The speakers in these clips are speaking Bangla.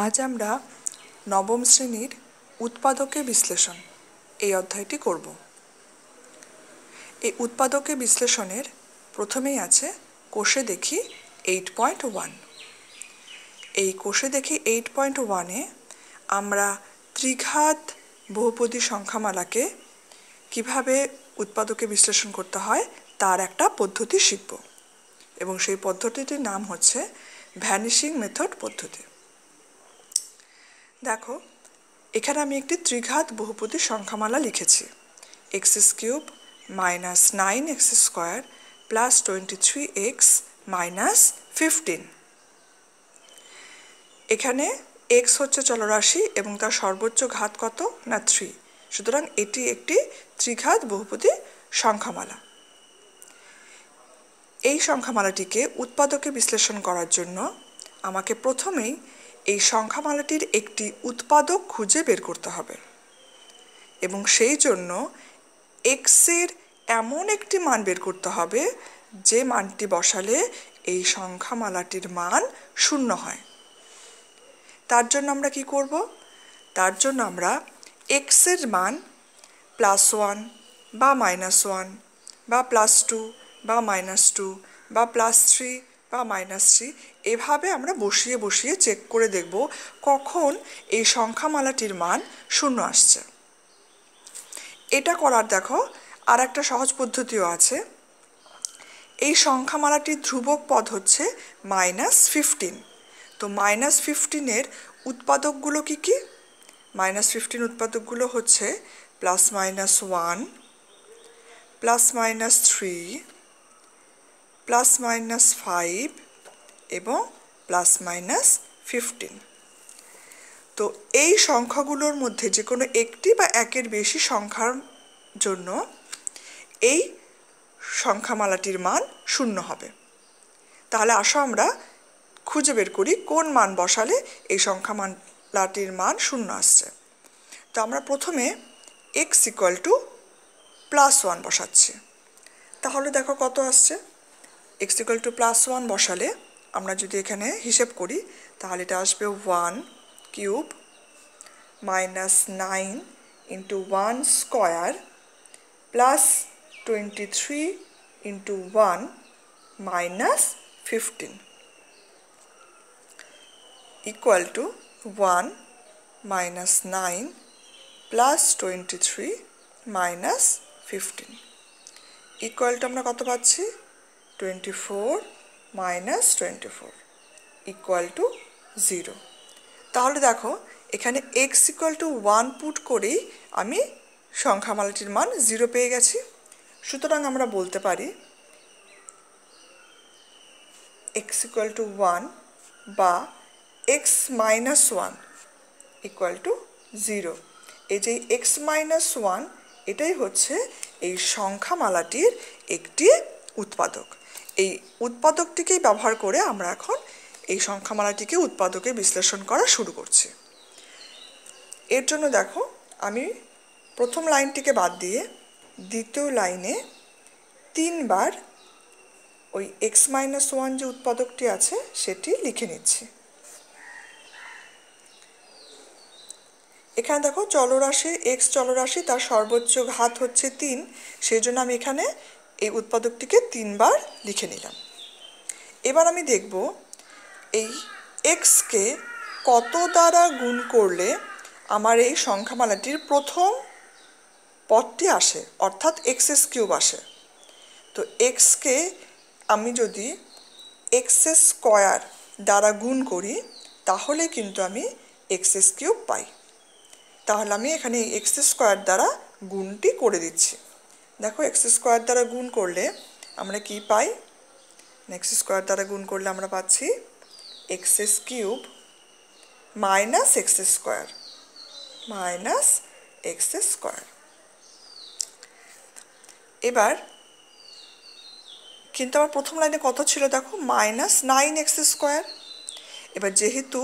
আজ আমরা নবম শ্রেণীর উৎপাদকে বিশ্লেষণ এই অধ্যায়টি করব। এই উৎপাদকে বিশ্লেষণের প্রথমেই আছে কোষে দেখি 8.1। এই কোষে দেখি 8.1-এ আমরা ত্রিঘাত বহুপদী সংখ্যামালাকে কিভাবে উৎপাদকে বিশ্লেষণ করতে হয় তার একটা পদ্ধতি শিখব, এবং সেই পদ্ধতিটির নাম হচ্ছে ভ্যানিশিং মেথড পদ্ধতি। দেখো, এখানে আমি একটি ত্রিঘাত বহুপদী সংখ্যামালা লিখেছি, x³ - 9x² + 23x - 15। এখানে x হচ্ছে চলরাশি এবং তার সর্বোচ্চ ঘাত কত না 3, সুতরাং এটি একটি ত্রিঘাত বহুপদী সংখ্যামালা। এই সংখ্যামালাটিকে উৎপাদকে বিশ্লেষণ করার জন্য আমাকে প্রথমেই এই সংখ্যামালাটির একটি উৎপাদক খুঁজে বের করতে হবে, এবং সেই জন্য x-এর এমন একটি মান বের করতে হবে যে মানটি বসালে এই সংখ্যামালাটির মান 0 হয়। তার জন্য আমরা কি করব? তার জন্য আমরা x-এর মান +1 বা -1 বা +2 বা -2 বা +3 বা -3 এভাবে আমরা বসিয়ে বসিয়ে চেক করে দেখব কখন এই সংখ্যামালাটির মান 0 আসছে। এটা করার দেখো আর একটা সহজ পদ্ধতিও আছে। এই সংখ্যামালাটির ধ্রুবক পদ হচ্ছে -15। তো -15-এর উৎপাদকগুলো কি কি? -15 উৎপাদকগুলো হচ্ছে +-1, +-3, +-5 এবং +-15। তো এই সংখ্যাগুলোর মধ্যে যে কোনো একটি বা একের বেশি সংখ্যার জন্য এই সংখ্যামালাটির মান 0 হবে। তাহলে আসো আমরা খুঁজে বের করি কোন মান বসালে এই সংখ্যামালাটির মান 0 আসছে। তো আমরা প্রথমে x = +1 বসাচ্ছি। তাহলে দেখো কত আসছে। x = +1 বসালে আমরা যদি এখানে হিসেব করি তাহলে এটা আসবে 1³ - 9 × 1² + 23 × 1 - 15 = 1 - 9 + 23 - 15 = আমরা কত পাচ্ছি? 24 - 24 = 0। তাহলে দেখো এখানে x = 1 পুট করেই আমি সংখ্যামালাটির মান 0 পেয়ে গেছি। সুতরাং আমরা বলতে পারি x = 1 বা x - 1 = 0। এই যে x - 1 এটাই হচ্ছে এই সংখ্যামালাটির একটি উৎপাদক। এই উৎপাদকটিকেই ব্যবহার করে আমরা এখন এই সংখ্যামালাটিকে উৎপাদকে বিশ্লেষণ করা শুরু করছি। এর জন্য দেখো আমি প্রথম লাইনটিকে বাদ দিয়ে দ্বিতীয় লাইনে 3 বার ওই x - 1 যে উৎপাদকটি আছে সেটি লিখে নিচ্ছি। এখানে দেখো চলরাশি x চলরাশি, তার সর্বোচ্চ ঘাত হচ্ছে 3, সেই জন্য আমি এখানে এই উৎপাদকটিকে 3 বার লিখে নিলাম। এবার আমি দেখব এই x-কে কত দ্বারা গুণ করলে আমার এই সংখ্যামালাটির প্রথম পদটি আসে, অর্থাৎ x³ আসে। তো x-কে আমি যদি x² দ্বারা গুণ করি তাহলে কিন্তু আমি x³ পাই। তাহলে আমি এখানে x² দ্বারা গুণটি করে দিচ্ছি। দেখো x² দ্বারা গুণ করলে আমরা কি পাই? x² দ্বারা গুণ করলে আমরা পাচ্ছি x³ - x²। এবার কিন্তু আমার প্রথম লাইনে কত ছিল দেখো? -9x²। এবার যেহেতু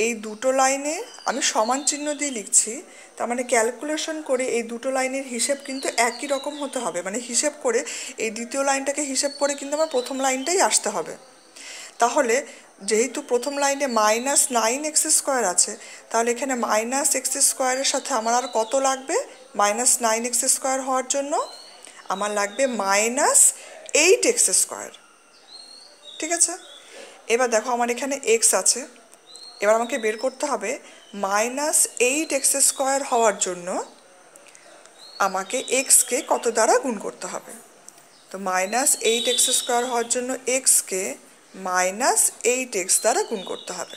এই দুটো লাইনে আমি সমান চিহ্ন দিয়ে লিখছি, তার মানে ক্যালকুলেশন করে এই দুটো লাইনের হিসেব কিন্তু একই রকম হতে হবে। মানে হিসেব করে এই দ্বিতীয় লাইনটাকে হিসেব করে কিন্তু আমার প্রথম লাইনটাই আসতে হবে। তাহলে যেহেতু প্রথম লাইনে -9x² আছে, তাহলে এখানে -x² সাথে আমার আর কত লাগবে? -9x² হওয়ার জন্য আমার লাগবে -8x²। ঠিক আছে, এবার দেখো আমার এখানে x আছে, এবার আমাকে বের করতে হবে -8x² হওয়ার জন্য আমাকে x-কে কত দ্বারা গুণ করতে হবে। তো -8x² হওয়ার জন্য x-কে -8x দ্বারা গুণ করতে হবে।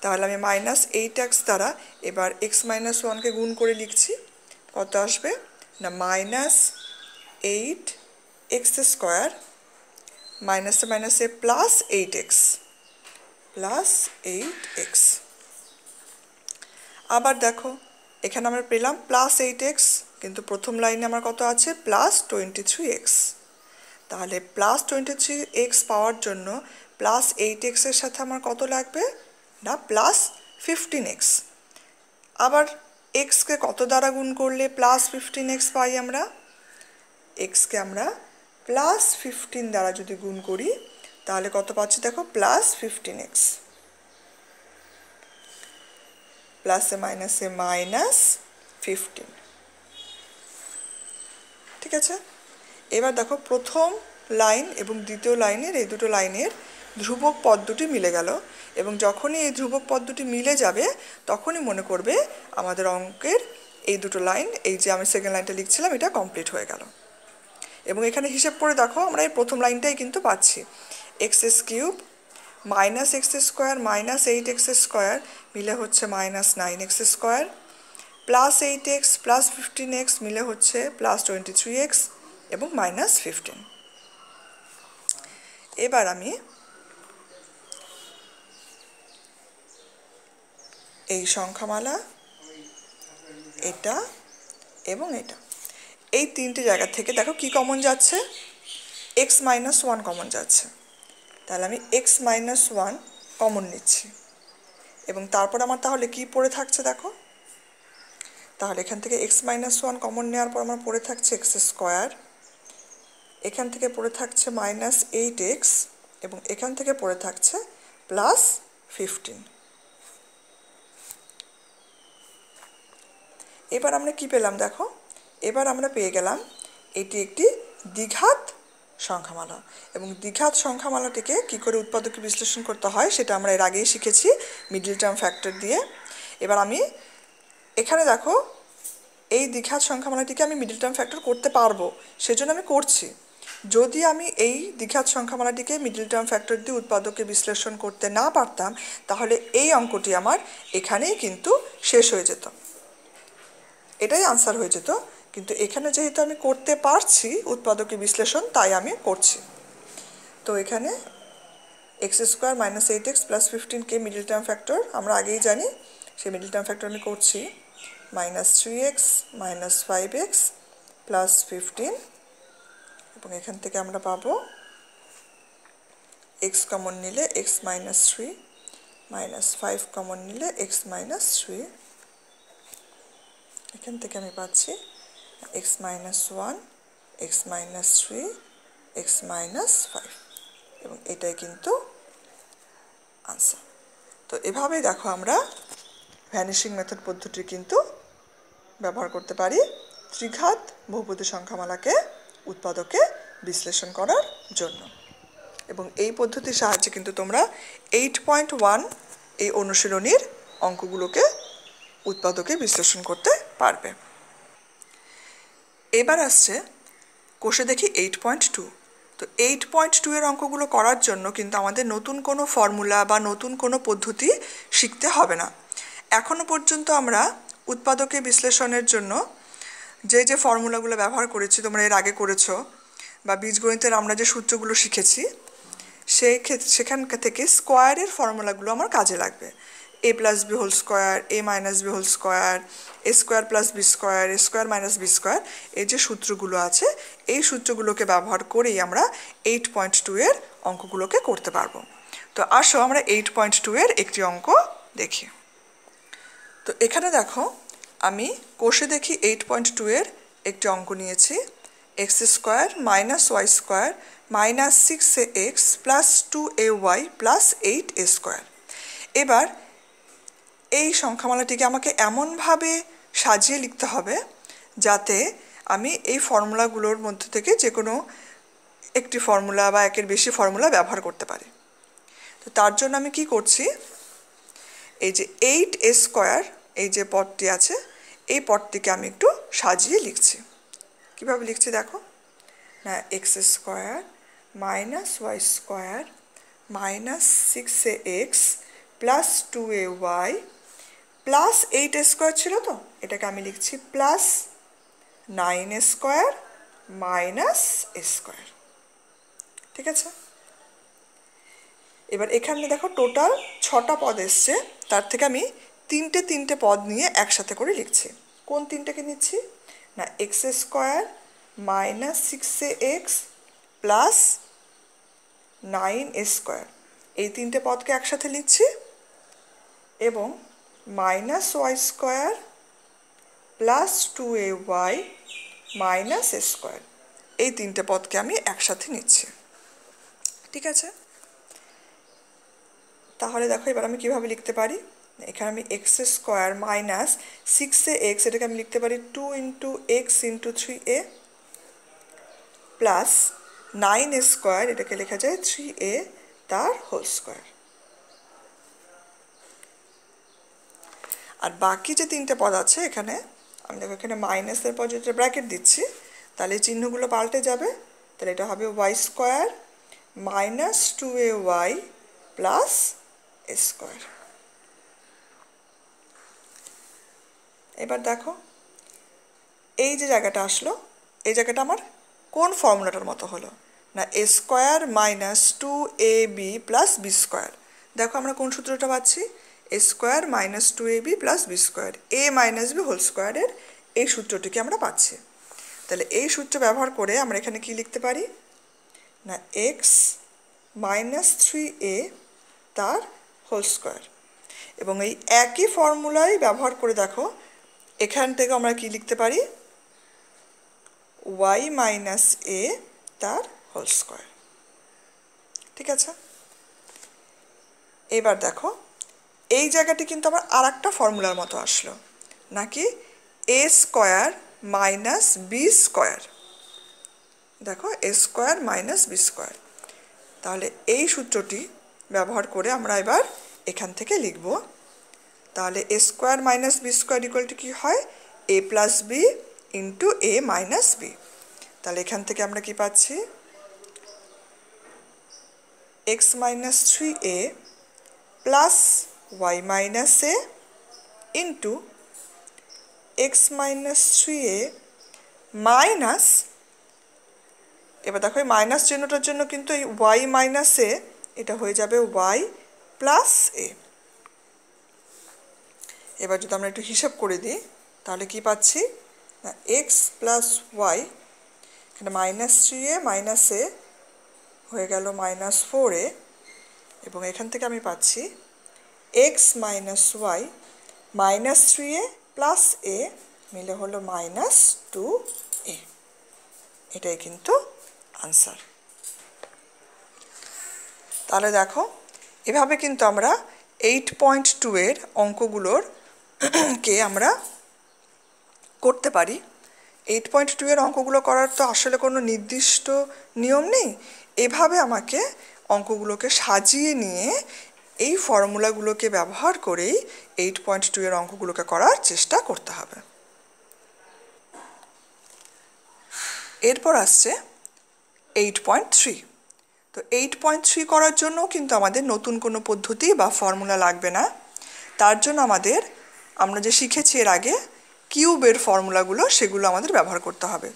তাহলে আমি -8x দ্বারা এবার x - 1কে গুণ করে লিখছি। কত আসবে না -8x² মাইনাসে মাইনাসে +8x +8x। আবার দেখো এখানে আমরা পেলাম +8x, কিন্তু প্রথম লাইনে আমার কত আছে +23x। তাহলে +23x পাওয়ার জন্য +8x এর সাথে আমার কত লাগবে না +15x। আবার x-কে কত দ্বারা গুণ করলে +15x পাই আমরা? x-কে আমরা +15 দ্বারা যদি গুণ করি তাহলে কত পাচ্ছি দেখো +15x, প্লাসে মাইনাসে -15। ঠিক আছে, এবার দেখো প্রথম লাইন এবং দ্বিতীয় লাইনের এই দুটো লাইনের ধ্রুবক পদ দুটি মিলে গেল, এবং যখনই এই ধ্রুবক পদ দুটি মিলে যাবে তখনই মনে করবে আমাদের অঙ্কের এই দুটো লাইন, এই যে আমি সেকেন্ড লাইনটা লিখছিলাম, এটা কমপ্লিট হয়ে গেল। এবং এখানে হিসেব করে দেখো আমরা এই প্রথম লাইনটাই কিন্তু পাচ্ছি, x³ -x² -8x² মিলে হচ্ছে -9x², +8x +15x মিলে হচ্ছে +23x এবং -15। এবার আমি এই সংখ্যামালা, এটা এবং এটা, এই তিনটে জায়গা থেকে দেখো কি কমন যাচ্ছে, x - 1 কমন যাচ্ছে। তাহলে আমি x - 1 কমন নিচ্ছি, এবং তারপর আমার তাহলে কি পড়ে থাকছে দেখো, তাহলে এখান থেকে x - 1 কমন নেওয়ার পর আমার পড়ে থাকছে x², এখান থেকে পড়ে থাকছে -8x, এবং এখান থেকে পড়ে থাকছে +15। এবার আমরা কি পেলাম দেখো, এবার আমরা পেয়ে গেলাম এটি একটি দ্বিঘাত সংখ্যামালা, এবং দ্বিঘাত সংখ্যামালাটিকে কি করে উৎপাদকে বিশ্লেষণ করতে হয় সেটা আমরা এর আগেই শিখেছি মিডল টার্ম ফ্যাক্টর দিয়ে। এবার আমি এখানে দেখো এই দ্বিঘাত সংখ্যামালাটিকে আমি মিডল টার্ম ফ্যাক্টর করতে পারবো, সেজন্য আমি করছি। যদি আমি এই দ্বিঘাত সংখ্যামালাটিকে মিডল টার্ম ফ্যাক্টর দিয়ে উৎপাদকে বিশ্লেষণ করতে না পারতাম, তাহলে এই অঙ্কটি আমার এখানেই কিন্তু শেষ হয়ে যেত, এটাই আনসার হয়ে যেত। কিন্তু এখানে যেহেতু আমি করতে পারছি উৎপাদকে বিশ্লেষণ, তাই আমি করছি। তো এখানে x² -8x +15কে middle term factor আমরা আগেই জানি, সেই মিডল টার্ম ফ্যাক্টর আমি করছি -3x -5x +15, এবং এখান থেকে আমরা পাবো x কমন নিলে x - 3 -5 কমন নিলে x - 3, এখান থেকে আমি পাচ্ছি x - 1 x - 3 x - 5, এবং এটাই কিন্তু আনসার। তো এভাবেই দেখো আমরা ভ্যানিশিং মেথড পদ্ধতি কিন্তু ব্যবহার করতে পারি ত্রিঘাত বহুপদী সংখ্যামালাকে উৎপাদকে বিশ্লেষণ করার জন্য, এবং এই পদ্ধতির সাহায্যে কিন্তু তোমরা 8.1 এই অনুশীলনীর অঙ্কগুলোকে উৎপাদকে বিশ্লেষণ করতে পারবে। এবার আসছে কোষে দেখি 8.2। তো 8.2 এর অঙ্কগুলো করার জন্য কিন্তু আমাদের নতুন কোনো ফর্মুলা বা নতুন কোনো পদ্ধতি শিখতে হবে না। এখনো পর্যন্ত আমরা উৎপাদকে বিশ্লেষণের জন্য যে যে ফর্মুলাগুলো ব্যবহার করেছি, তোমরা এর আগে করেছো, বা বীজগণিতের আমরা যে সূত্রগুলো শিখেছি, সেখান থেকে স্কোয়ারের ফর্মুলাগুলো আমার কাজে লাগবে। a + b whole square, a - b whole square, a² + b square, a² - b square, এই যে সূত্রগুলো আছে, এই সূত্রগুলোকে ব্যবহার করেই আমরা 8.2 এর অঙ্কগুলোকে করতে পারবো। তো আসো আমরা 8.2 এর একটি অঙ্ক দেখি। তো এখানে দেখো আমি কোষে দেখি 8.2 এর একটি অঙ্ক নিয়েছি, x² - y² minus 6ax plus 2ay plus 8a square. এবার এই সংখ্যামালাটিকে আমাকে এমনভাবে সাজিয়ে লিখতে হবে যাতে আমি এই ফর্মুলাগুলোর মধ্যে থেকে যে কোনো একটি ফর্মুলা বা একের বেশি ফর্মুলা ব্যবহার করতে পারি। তো তার জন্য আমি কি করছি, এই যে 8a স্কোয়ার এই যে পদটি আছে এই পদটিকে আমি একটু সাজিয়ে লিখছি। কিভাবে লিখছি দেখো না, x square minus y square minus 6ax plus 2ay plus 8a square ছিল, তো এটাকে আমি লিখছি plus 9a square minus a square. ঠিক আছে, এবার এখানে দেখো টোটাল 6টা পদ এসছে, তার থেকে আমি তিনটে পদ নিয়ে একসাথে করে লিখছি। কোন তিনটেকে নিচ্ছি না, x square minus 6ax plus 9a square এই তিনটে পদকে একসাথে লিখছি, এবং minus y square plus 2ay minus a square এই তিনটে পদকে আমি একসাথে নিচ্ছি। ঠিক আছে, তাহলে দেখো এবার আমি কিভাবে লিখতে পারি, এখানে আমি এক্স স্কোয়ার মাইনাস 6ax এটাকে আমি লিখতে পারি 2 into x into 3a plus 9a square এটাকে লেখা যায় 3a তার হোল স্কোয়ার। আর বাকি যে তিনটে পদ আছে এখানে আমি দেখো এখানে মাইনাসের পর যেটা ব্র্যাকেট দিচ্ছি তাহলে চিহ্নগুলো পাল্টে যাবে, তাহলে এটা হবে y square minus 2ay plus a square. এবার দেখো এই যে জায়গাটা আসলো এই জায়গাটা আমার কোন ফর্মুলাটার মতো হলো না, a square minus 2ab plus b square. দেখো আমরা কোন সূত্রটা পাচ্ছি, a square minus 2ab plus b square, a মাইনাস b হোল স্কোয়ারের এই সূত্রটিকে আমরা পাচ্ছি। তাহলে এই সূত্র ব্যবহার করে আমরা এখানে কি লিখতে পারি না, x মাইনাস 3a তার হোল স্কোয়ার, এবং এই একই ফর্মুলাই ব্যবহার করে দেখো এখান থেকে আমরা কি লিখতে পারি, y মাইনাস a তার হোল স্কোয়ার। ঠিক আছে, এবার দেখো এই জায়গাটি কিন্তু আবার আর একটা ফর্মুলার মতো আসলো নাকি, a square minus b square. দেখো a square minus b square, তাহলে এই সূত্রটি ব্যবহার করে আমরা এবার এখান থেকে লিখব, তাহলে a square minus b square equal to কি হয়, a plus b into a minus b. তাহলে এখান থেকে আমরা কি পাচ্ছি, x minus 3a plus y minus a into x minus 3a minus, এবার দেখো এই মাইনাস চিহ্নটার জন্য কিন্তু এই y মাইনাস a এটা হয়ে যাবে y প্লাস a। এবার যদি আমরা একটু হিসাব করে দিই তাহলে কি পাচ্ছি না, x প্লাস y এখানে মাইনাস 3a মাইনাস a হয়ে গেল মাইনাস 4a, এবং এখান থেকে আমি পাচ্ছি x minus y minus 3a plus a মিলে হলো মাইনাস 2a। এটাই কিন্তু আনসার। তাহলে দেখো এভাবে কিন্তু আমরা 8.2 এর অঙ্কগুলোর কে আমরা করতে পারি। 8.2 এর অঙ্কগুলো করার তো আসলে কোনো নির্দিষ্ট নিয়ম নেই, এভাবে আমাকে অঙ্কগুলোকে সাজিয়ে নিয়ে এই ফর্মুলাগুলোকে ব্যবহার করেই 8.2 এর অঙ্কগুলোকে করার চেষ্টা করতে হবে। এরপর আসছে 8.3। তো 8.3 করার জন্য কিন্তু আমাদের নতুন কোনো পদ্ধতি বা ফর্মুলা লাগবে না, তার জন্য আমরা যে শিখেছি এর আগে কিউবের ফর্মুলাগুলো সেগুলো আমাদের ব্যবহার করতে হবে।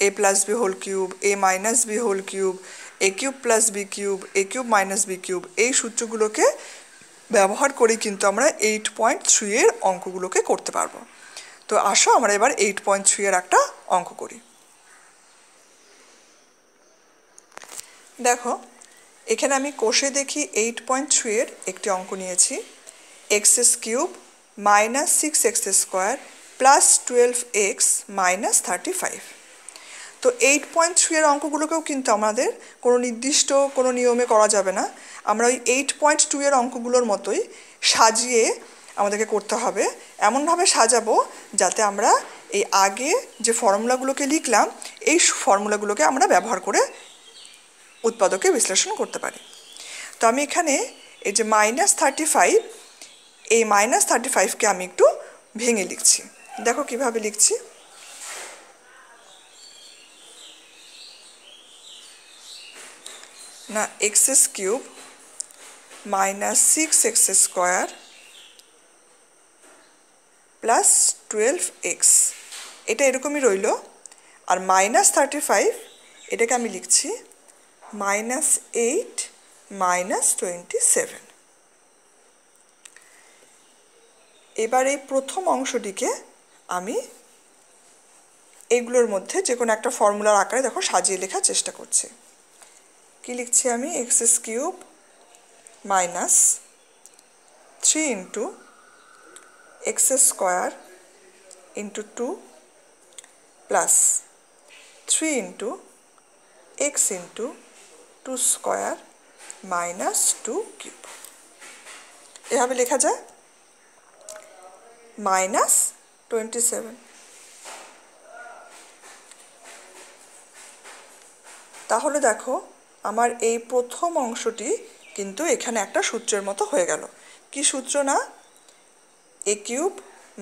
a plus b whole cube, a minus b whole cube, a cube plus b cube, a cube minus b cube, এই সূত্রগুলোকে ব্যবহার করেই কিন্তু আমরা 8.3 এর অঙ্কগুলোকে করতে পারবো। তো আসো আমরা এবার 8.3 এর একটা অঙ্ক করি। দেখো এখানে আমি কষে দেখি 8.3 এর একটি অঙ্ক নিয়েছি, x cube minus 6x square plus 12x minus 35। তো 8.3 এর অঙ্কগুলোকেও কিন্তু আমাদের কোনো নির্দিষ্ট কোনো নিয়মে করা যাবে না, আমরা ওই 8.2 এর অঙ্কগুলোর মতোই সাজিয়ে আমাদেরকে করতে হবে। এমনভাবে সাজাবো যাতে আমরা এই আগে যে ফর্মুলাগুলোকে লিখলাম এই ফর্মুলাগুলোকে আমরা ব্যবহার করে উৎপাদকে বিশ্লেষণ করতে পারি। তো আমি এখানে এই যে -35, এই -35কে আমি একটু ভেঙে লিখছি। দেখো কিভাবে লিখছি। না x³ -6x² প্লাস 12x, এটা এরকমই রইল। আর -35 এটাকে আমি লিখছি -8 -27। এবার এই প্রথম অংশটিকে আমি এগুলোর মধ্যে যে কোনো একটা ফর্মুলার আকারে দেখো সাজিয়ে লেখার চেষ্টা করছি। কি লিখছি আমি? x³ -3 x² × 2 প্লাস 3 x × 2² -2³ এভাবে লেখা যায় -27। তাহলে দেখো আমার এই প্রথম অংশটি কিন্তু এখানে একটা সূত্রের মতো হয়ে গেল। কি সূত্র? না a³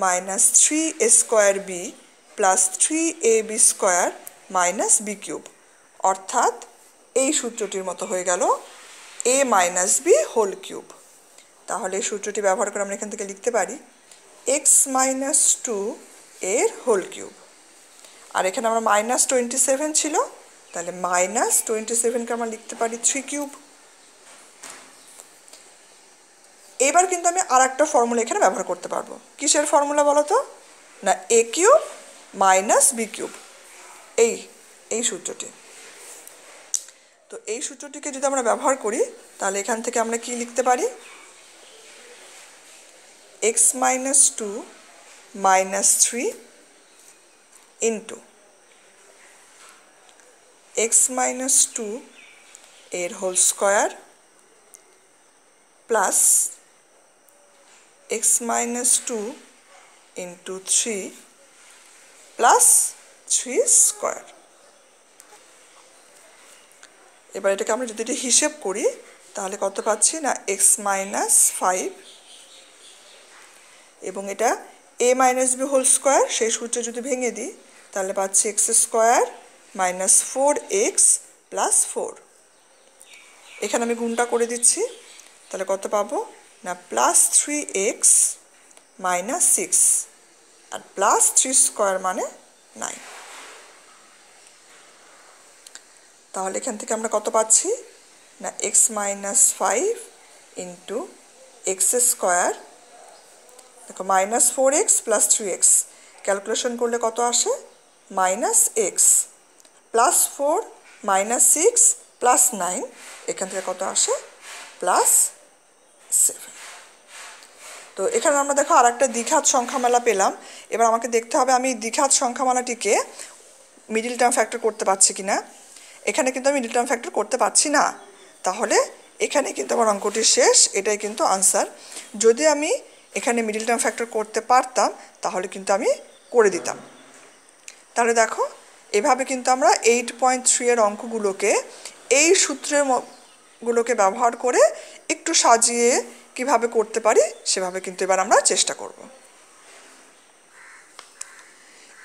-3a² b plus 3ab² -b³ অর্থাৎ এই সূত্রটির মতো হয়ে গেল a - b হোল কিউব। তাহলে এই সূত্রটি ব্যবহার করে আমরা এখান থেকে লিখতে পারি x - 2 এর হোল কিউব। আর এখানে আমরা -27 ছিল, তাহলে -27কে আমরা লিখতে পারি 3³। এবার কিন্তু আমি আর একটা ফর্মুলা এখানে ব্যবহার করতে পারবো। কিসের ফর্মুলা বলো তো? না a³ - b³, এই সূত্রটি। তো এই সূত্রটিকে যদি আমরা ব্যবহার করি তাহলে এখান থেকে আমরা কি লিখতে পারি? x - 2 - 3 ইন্টু x - 2 এর whole square plus x - 2 into 3 plus 3²। এবার এটাকে আমরা যদি এটা হিসেব করি তাহলে কত পাচ্ছি? না x - 5 এবং এটা a - b হোল স্কয়ার, সেই সূত্রে যদি ভেঙে দিই তাহলে পাচ্ছি x² - 4x প্লাস 4। এখানে আমি গুণটা করে দিচ্ছি, তাহলে কত পাবো? না প্লাস 3x - 6 আর প্লাস 3² মানে 9। তাহলে এখান থেকে আমরা কত পাচ্ছি? না x - 5 ইন্টু x², দেখো -4x প্লাস 3x ক্যালকুলেশন করলে কত আসে? -x প্লাস 4 -6 প্লাস 9, এখান থেকে কত আসে? +7। তো এখানে আমরা দেখো আর একটা দ্বিঘাত সংখ্যামালা পেলাম। এবার আমাকে দেখতে হবে আমি দ্বিঘাত সংখ্যামালাটিকে মিডল টার্ম ফ্যাক্টর করতে পারছি কিনা। এখানে কিন্তু আমি মিডল টার্ম ফ্যাক্টর করতে পারছি না, তাহলে এখানে কিন্তু আমার অঙ্কটি শেষ। এটাই কিন্তু আনসার। যদি আমি এখানে মিডল টার্ম ফ্যাক্টর করতে পারতাম তাহলে কিন্তু আমি করে দিতাম। তাহলে দেখো এভাবে কিন্তু আমরা 8.3 এর অঙ্কগুলোকে এই সূত্রের গুলোকে ব্যবহার করে একটু সাজিয়ে কিভাবে করতে পারি সেভাবে কিন্তু এবার আমরা চেষ্টা করব।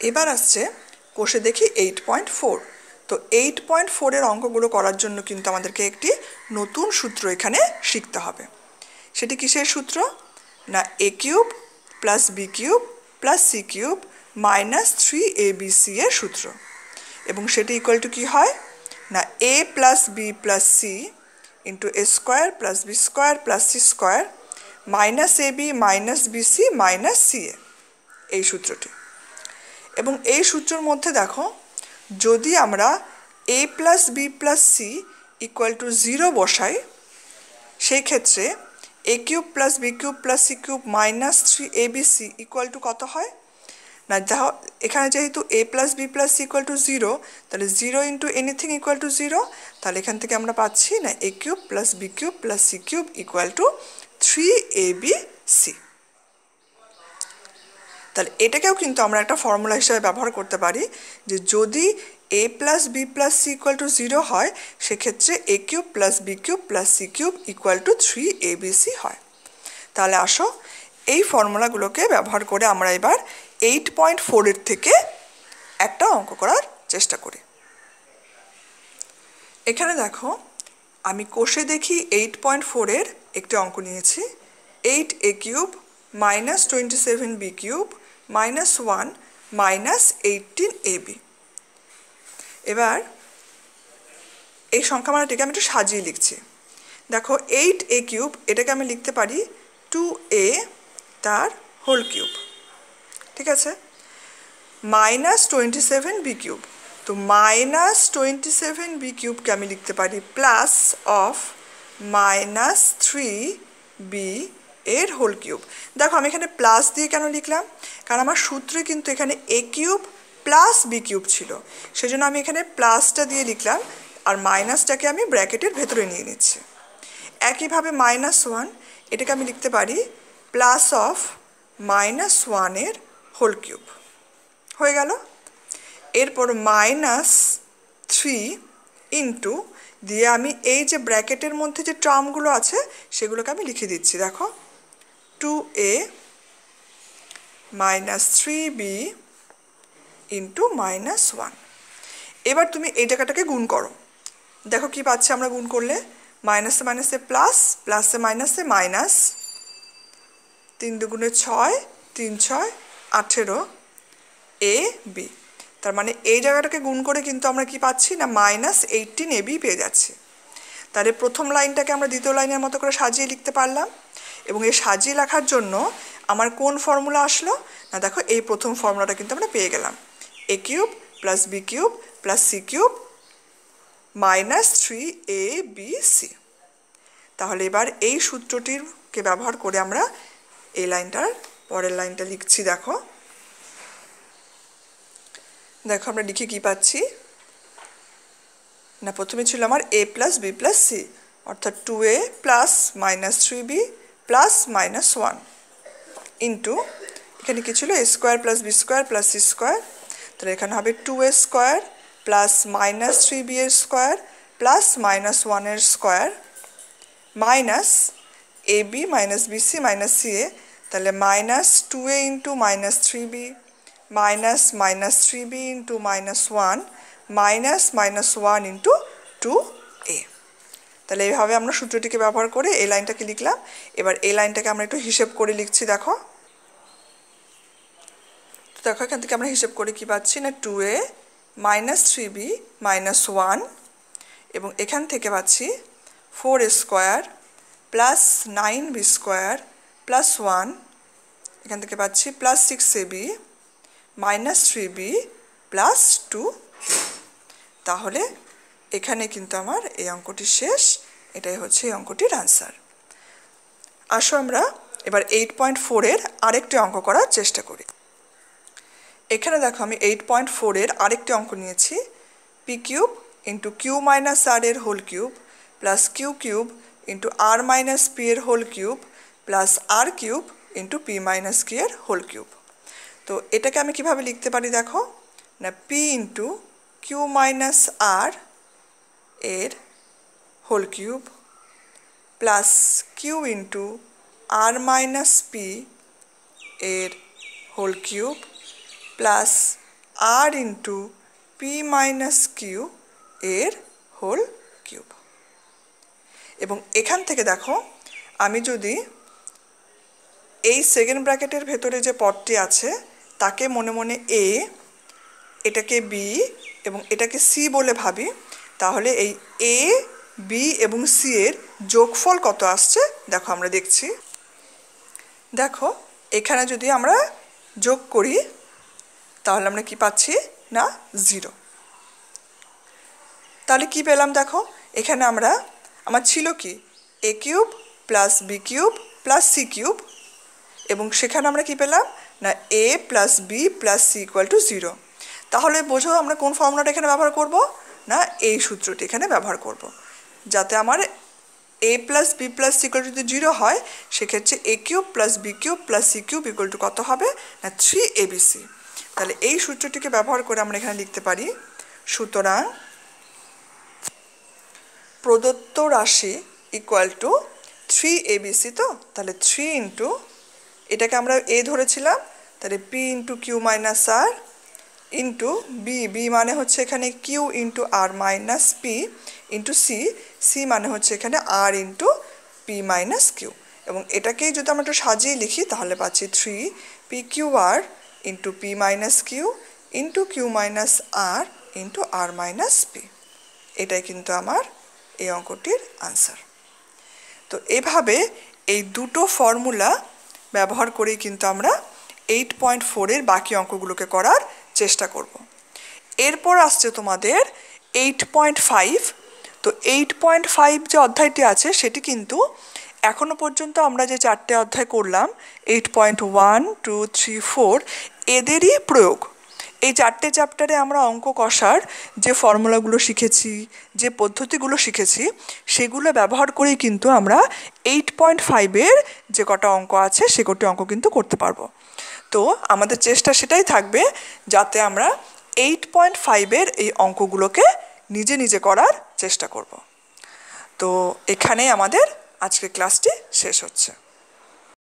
এবার আসছে কোষে দেখি 8.4। তো 8.4 এর অঙ্কগুলো করার জন্য কিন্তু আমাদেরকে একটি নতুন সূত্র এখানে শিখতে হবে। সেটি কিসের সূত্র? না a³ plus b³ plus c³ -3abc এর সূত্র। এবং সেটি ইকুয়াল টু কি হয়? না a plus b plus c into a² plus b² plus c² -ab minus bc minus ca, এই সূত্রটি। এবং এই সূত্রের মধ্যে দেখো যদি আমরা a plus b plus c equal to 0 বসাই, সেই ক্ষেত্রে a³ plus b³ plus c³ -3abc equal to কত হয়? না দেখো এখানে যেহেতু a plus b plus c equal to 0, তাহলে 0 ইন্টু এনিথিং ইকুয়াল টু 0, তাহলে এখান থেকে আমরা পাচ্ছি না a cube plus b cube plus c cube equal to 3abc। তাহলে এটাকেও কিন্তু আমরা একটা ফর্মুলা হিসেবে ব্যবহার করতে পারি যে যদি a plus b plus c equal to 0 হয়, সেক্ষেত্রে a cube plus b cube plus c cube equal to 3abc হয়। তাহলে আসো এই ফর্মুলাগুলোকে ব্যবহার করে আমরা এবার 8.4 এর থেকে একটা অঙ্ক করার চেষ্টা করি। এখানে দেখো আমি কোষে দেখি 8.4 এর একটি অঙ্ক নিয়েছি। 8a cube minus 27b cube minus 1 minus 18ab। এবার এই সংখ্যামালাটিকে আমি একটু সাজিয়ে লিখছি। দেখো 8a কিউব এটাকে আমি লিখতে পারি 2a তার হোল কিউব, ঠিক আছে। মাইনাস 27b কিউব, তো মাইনাস 27b কিউবকে আমি লিখতে পারি প্লাস অফ মাইনাস 3b এর হোল কিউব। দেখো আমি এখানে প্লাস দিয়ে কেন লিখলাম, কারণ আমার সূত্রে কিন্তু এখানে a cube plus b cube ছিল, সেজন্য আমি এখানে প্লাসটা দিয়ে লিখলাম আর মাইনাসটাকে আমি ব্র্যাকেটের ভেতরে নিয়ে নিচ্ছি। একইভাবে মাইনাস 1 এটাকে আমি লিখতে পারি প্লাস অফ মাইনাস 1 এর হোল কিউব, হয়ে গেল। এরপর মাইনাস 3 ইন্টু দিয়ে আমি এই যে ব্র্যাকেটের মধ্যে যে টার্মগুলো আছে সেগুলোকে আমি লিখে দিচ্ছি। দেখো 2a minus 3b into minus 1। এবার তুমি এই জায়গাটাকে গুণ করো, দেখো কি পাচ্ছি আমরা গুণ করলে, মাইনাসে মাইনাসে প্লাস, প্লাসে মাইনাসে মাইনাস, 3 দুগুণে 6, 3 6 18 ab। তার মানে এই জায়গাটাকে গুণ করে কিন্তু আমরা কি পাচ্ছি না মাইনাস 18ab পেয়ে যাচ্ছি। তাহলে প্রথম লাইনটাকে আমরা দ্বিতীয় লাইনের মতো করে সাজিয়ে লিখতে পারলাম। এবং এই সাজিয়ে লেখার জন্য আমার কোন ফর্মুলা আসলো না, দেখো এই প্রথম ফর্মুলাটা কিন্তু আমরা পেয়ে গেলাম, a cube plus b cube plus c cube minus 3abc। তাহলে এবার এই সূত্রটিকে ব্যবহার করে আমরা এই লাইনটার পরের লাইনটা লিখছি। দেখো দেখো আমরা লিখে কি পাচ্ছি না, প্রথমে ছিল আমার a plus b plus c, অর্থাৎ 2a plus minus 3b plus minus 1 into এখানে কি ছিল a square plus b square plus c square, তাহলে এখানে হবে 2a square plus minus 3b এর স্কোয়ার প্লাস মাইনাস 1 এর square minus ab minus bc minus ca, তাহলে minus 2a into minus 3b minus minus 3b into minus 1 minus minus 1 into 2a। তাহলে এইভাবে আমরা সূত্রটিকে ব্যবহার করে এই লাইনটাকে লিখলাম। এবার এই লাইনটাকে আমরা একটু হিসেব করে লিখছি। দেখো তো দেখো এখান থেকে আমরা হিসেব করে কি পাচ্ছি না 2a মাইনাস 3b মাইনাস 1, এবং এখান থেকে পাচ্ছি 4a square plus 9b square plus 1, এখান থেকে পাচ্ছি plus 6ab minus 3b plus 2। তাহলে এখানে কিন্তু আমার এই অঙ্কটি শেষ, এটাই হচ্ছে এই অঙ্কটির আনসার। আসো আমরা এবার 8.4 এর আরেকটি অঙ্ক করার চেষ্টা করি। এখানে দেখো আমি 8.4 এর আরেকটি অঙ্ক নিয়েছি, P cube into Q minus R এর whole cube plus Q cube into R minus P এর whole cube plus R cube into P minus Q এর হোল কিউব। তো এটাকে আমি কিভাবে লিখতে পারি, দেখো না P into Q minus R এর whole cube plus Q into R minus P এর whole cube plus R into P minus Q এর হোল কিউব। এবং এখান থেকে দেখো আমি যদি এই সেকেন্ড ব্র্যাকেটের ভেতরে যে পদটি আছে তাকে মনে মনে এ, এটাকে বি এবং এটাকে সি বলে ভাবি, তাহলে এই এ বি এবং সি এর যোগফল কত আসছে দেখো আমরা দেখছি। দেখো এখানে যদি আমরা যোগ করি তাহলে আমরা কি পাচ্ছি না 0। তাহলে কি পেলাম, দেখো এখানে আমার ছিল কি a cube plus b cube plus c cube, এবং সেখানে আমরা কি পেলাম না a plus b plus c equal to 0। তাহলে বোঝো আমরা কোন ফর্মুলাটা এখানে ব্যবহার করব না এই সূত্রটি এখানে ব্যবহার করব, যাতে আমার a plus b plus c equal to যদি 0 হয় সেক্ষেত্রে a cube plus b cube plus c cube equal to কত হবে না 3abc। তাহলে এই সূত্রটিকে ব্যবহার করে আমরা এখানে লিখতে পারি সুতরাং প্রদত্ত রাশি ইকুয়াল টু 3abc। তো তাহলে 3 ইন্টু এটাকে আমরা a ধরেছিলাম, তাহলে p into Q minus R into B মানে হচ্ছে এখানে Q into R minus P into C মানে হচ্ছে এখানে আর ইন্টু পি মাইনাস কিউ। এবং এটাকেই যদি আমরা একটু সাজিয়ে লিখি তাহলে পাচ্ছি 3 Q R into P minus Q into Q minus R into R minus P. এটাই কিন্তু আমার এই অঙ্কটির আনসার। তো এভাবে এই দুটো ফর্মুলা ব্যবহার করেই কিন্তু আমরা 8.4 বাকি অঙ্কগুলোকে করার চেষ্টা করব। এরপর আসছে তোমাদের 8.5। তো 8.5 যে অধ্যায়টি আছে সেটি কিন্তু এখনো পর্যন্ত আমরা যে 4টে অধ্যায় করলাম 8.1, 2, 3, 4 এদেরই প্রয়োগ। এই 4টে চ্যাপ্টারে আমরা অঙ্ক কষার যে ফর্মুলাগুলো শিখেছি, যে পদ্ধতিগুলো শিখেছি সেগুলো ব্যবহার করেই কিন্তু আমরা 8.5-এর যে কটা অঙ্ক আছে সে কটি অঙ্ক কিন্তু করতে পারবো। তো আমাদের চেষ্টা সেটাই থাকবে যাতে আমরা 8.5-এর এই অঙ্কগুলোকে নিজে নিজে করার চেষ্টা করব। তো এখানেই আমাদের আজকের ক্লাসটি শেষ হচ্ছে।